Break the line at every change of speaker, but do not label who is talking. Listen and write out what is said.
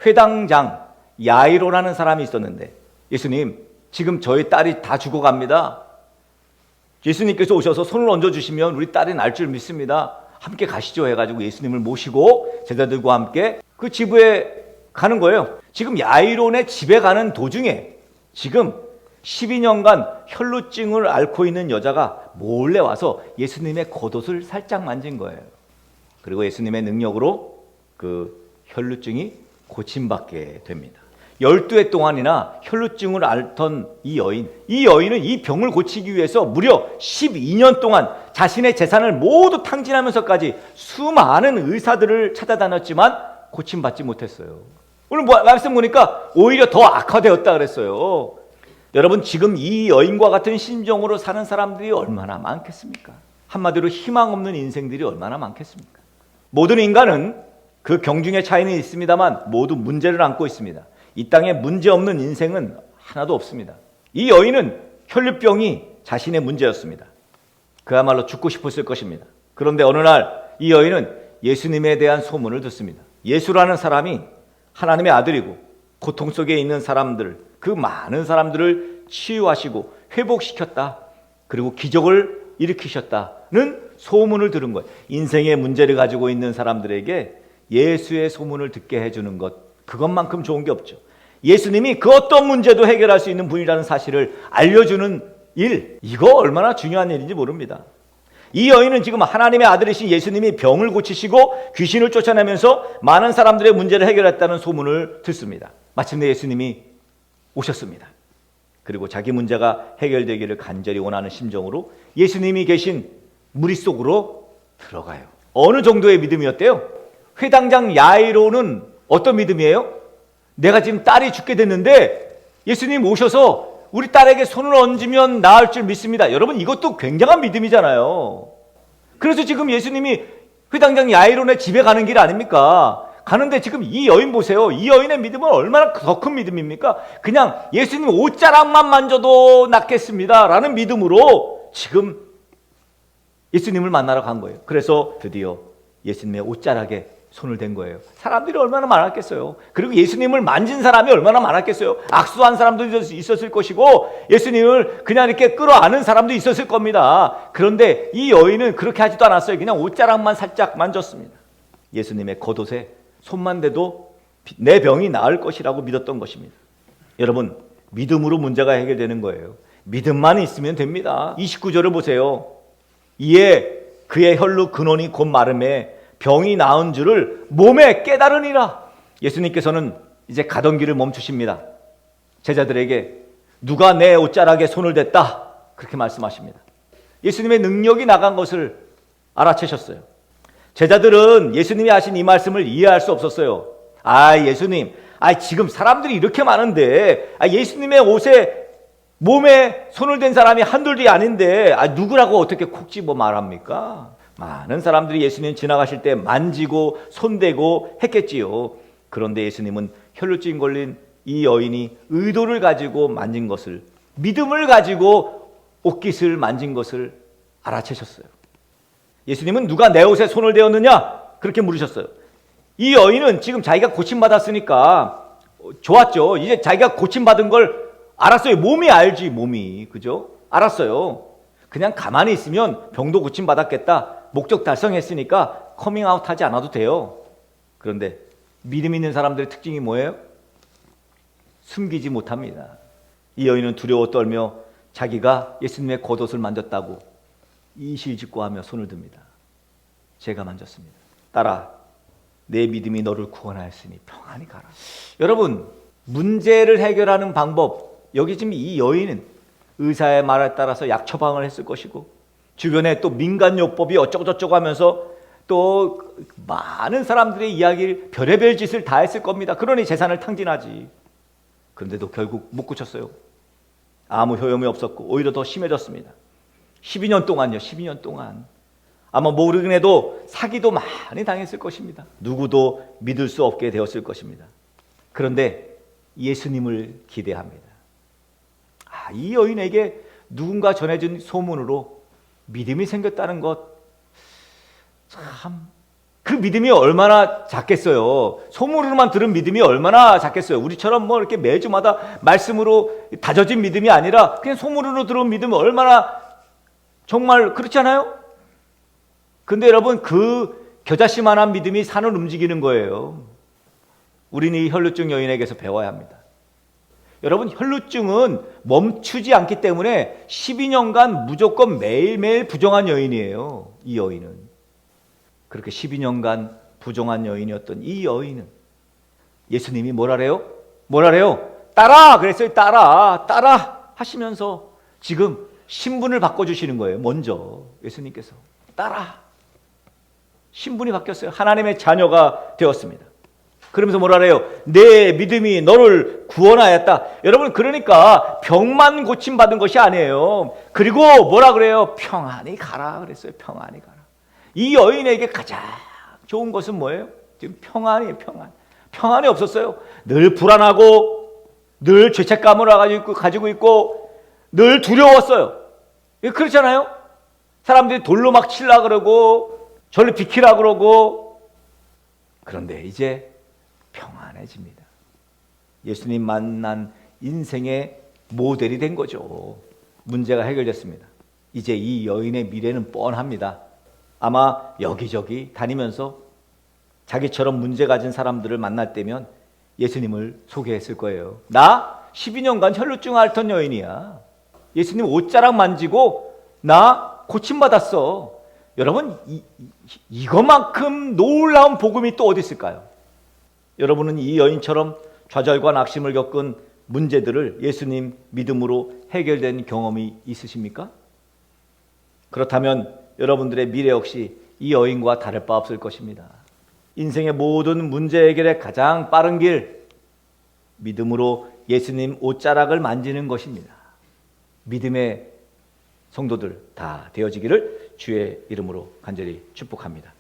회당장 야이로라는 사람이 있었는데, 예수님, 지금 저희 딸이 다 죽어갑니다. 예수님께서 오셔서 손을 얹어주시면 우리 딸이 날 줄 믿습니다. 함께 가시죠 해가지고 예수님을 모시고 제자들과 함께 그 지부에 가는 거예요. 지금 야이론의 집에 가는 도중에 지금 12년간 혈루증을 앓고 있는 여자가 몰래 와서 예수님의 겉옷을 살짝 만진 거예요. 그리고 예수님의 능력으로 그 혈루증이 고침받게 됩니다. 12해 동안이나 혈루증을 앓던 이 여인은 이 병을 고치기 위해서 무려 12년 동안 자신의 재산을 모두 탕진하면서까지 수많은 의사들을 찾아다녔지만 고침받지 못했어요. 오늘 말씀 보니까 오히려 더 악화되었다 그랬어요. 여러분, 지금 이 여인과 같은 심정으로 사는 사람들이 얼마나 많겠습니까? 한마디로 희망 없는 인생들이 얼마나 많겠습니까? 모든 인간은 그 경중의 차이는 있습니다만 모두 문제를 안고 있습니다. 이 땅에 문제 없는 인생은 하나도 없습니다. 이 여인은 혈류병이 자신의 문제였습니다. 그야말로 죽고 싶었을 것입니다. 그런데 어느 날 이 여인은 예수님에 대한 소문을 듣습니다. 예수라는 사람이 하나님의 아들이고 고통 속에 있는 사람들, 그 많은 사람들을 치유하시고 회복시켰다. 그리고 기적을 일으키셨다는 소문을 들은 거예요. 인생의 문제를 가지고 있는 사람들에게 예수의 소문을 듣게 해주는 것, 그것만큼 좋은 게 없죠. 예수님이 그 어떤 문제도 해결할 수 있는 분이라는 사실을 알려주는 일, 이거 얼마나 중요한 일인지 모릅니다. 이 여인은 지금 하나님의 아들이신 예수님이 병을 고치시고 귀신을 쫓아내면서 많은 사람들의 문제를 해결했다는 소문을 듣습니다. 마침내 예수님이 오셨습니다. 그리고 자기 문제가 해결되기를 간절히 원하는 심정으로 예수님이 계신 무리 속으로 들어가요. 어느 정도의 믿음이었대요? 회당장 야이로는 어떤 믿음이에요? 내가 지금 딸이 죽게 됐는데 예수님 오셔서 우리 딸에게 손을 얹으면 나을 줄 믿습니다. 여러분, 이것도 굉장한 믿음이잖아요. 그래서 지금 예수님이 회당장 야이론의 집에 가는 길 아닙니까? 가는데 지금 이 여인 보세요. 이 여인의 믿음은 얼마나 더 큰 믿음입니까? 그냥 예수님 옷자락만 만져도 낫겠습니다 라는 믿음으로 지금 예수님을 만나러 간 거예요. 그래서 드디어 예수님의 옷자락에 손을 댄 거예요. 사람들이 얼마나 많았겠어요. 그리고 예수님을 만진 사람이 얼마나 많았겠어요. 악수한 사람도 있었을 것이고 예수님을 그냥 이렇게 끌어안은 사람도 있었을 겁니다. 그런데 이 여인은 그렇게 하지도 않았어요. 그냥 옷자락만 살짝 만졌습니다. 예수님의 겉옷에 손만 대도 내 병이 나을 것이라고 믿었던 것입니다. 여러분, 믿음으로 문제가 해결되는 거예요. 믿음만 있으면 됩니다. 29절을 보세요. 이에 그의 혈루 근원이 곧 마름에 병이 나은 줄을 몸에 깨달으니라. 예수님께서는 이제 가던 길을 멈추십니다. 제자들에게 누가 내 옷자락에 손을 댔다 그렇게 말씀하십니다. 예수님의 능력이 나간 것을 알아채셨어요. 제자들은 예수님이 하신 이 말씀을 이해할 수 없었어요. 예수님, 지금 사람들이 이렇게 많은데 예수님의 옷에 몸에 손을 댄 사람이 한둘이 아닌데 누구라고 어떻게 콕 집어 말합니까? 많은 사람들이 예수님 지나가실 때 만지고 손대고 했겠지요. 그런데 예수님은 혈루증 걸린 이 여인이 의도를 가지고 만진 것을, 믿음을 가지고 옷깃을 만진 것을 알아채셨어요. 예수님은 누가 내 옷에 손을 대었느냐? 그렇게 물으셨어요. 이 여인은 지금 자기가 고침받았으니까 좋았죠. 이제 자기가 고침받은 걸 알았어요. 몸이 알지, 몸이. 그죠? 알았어요. 그냥 가만히 있으면 병도 고침받았겠다. 목적 달성했으니까 커밍아웃 하지 않아도 돼요. 그런데 믿음 있는 사람들의 특징이 뭐예요? 숨기지 못합니다. 이 여인은 두려워 떨며 자기가 예수님의 겉옷을 만졌다고 이실직고하며 손을 듭니다. 제가 만졌습니다. 딸아, 내 믿음이 너를 구원하였으니 평안히 가라. 여러분, 문제를 해결하는 방법, 여기 지금 이 여인은 의사의 말에 따라서 약 처방을 했을 것이고 주변에 또 민간요법이 어쩌고저쩌고 하면서 또 많은 사람들의 이야기를 별의별 짓을 다 했을 겁니다. 그러니 재산을 탕진하지. 그런데도 결국 못 고쳤어요. 아무 효용이 없었고 오히려 더 심해졌습니다. 12년 동안요. 12년 동안. 아마 모르긴 해도 사기도 많이 당했을 것입니다. 누구도 믿을 수 없게 되었을 것입니다. 그런데 예수님을 기대합니다. 이 여인에게 누군가 전해준 소문으로 믿음이 생겼다는 것, 참 그 믿음이 얼마나 작겠어요. 소문으로만 들은 믿음이 얼마나 작겠어요. 우리처럼 뭐 이렇게 매주마다 말씀으로 다져진 믿음이 아니라 그냥 소문으로 들은 믿음이 얼마나 정말 그렇잖아요. 근데 여러분 그 겨자씨만한 믿음이 산을 움직이는 거예요. 우리는 이 혈루증 여인에게서 배워야 합니다. 여러분 혈루증은 멈추지 않기 때문에 12년간 무조건 매일매일 부정한 여인이에요. 이 여인은. 그렇게 12년간 부정한 여인이었던 이 여인은 예수님이 뭐라래요? 따라! 그랬어요. 따라 하시면서 지금 신분을 바꿔주시는 거예요. 먼저 예수님께서 따라. 신분이 바뀌었어요. 하나님의 자녀가 되었습니다. 그러면서 뭐라래요? 내 믿음이 너를 구원하였다. 여러분 그러니까 병만 고침받은 것이 아니에요. 그리고 뭐라 그래요? 평안히 가라 그랬어요. 평안히 가라. 이 여인에게 가장 좋은 것은 뭐예요? 지금 평안이에요. 평안이 없었어요. 늘 불안하고 늘 죄책감을 가지고 있고 늘 두려웠어요. 그렇잖아요. 사람들이 돌로 막 치려고 그러고 저를 비키라고 그러고. 그런데 이제 평안해집니다. 예수님 만난 인생의 모델이 된 거죠. 문제가 해결됐습니다. 이제 이 여인의 미래는 뻔합니다. 아마 여기저기 다니면서 자기처럼 문제 가진 사람들을 만날 때면 예수님을 소개했을 거예요. 나 12년간 혈루증 앓던 여인이야. 예수님 옷자락 만지고 나 고침받았어. 여러분 이거만큼 놀라운 복음이 또 어디 있을까요? 여러분은 이 여인처럼 좌절과 낙심을 겪은 문제들을 예수님 믿음으로 해결된 경험이 있으십니까? 그렇다면 여러분들의 미래 역시 이 여인과 다를 바 없을 것입니다. 인생의 모든 문제 해결의 가장 빠른 길, 믿음으로 예수님 옷자락을 만지는 것입니다. 믿음의 성도들 다 되어지기를 주의 이름으로 간절히 축복합니다.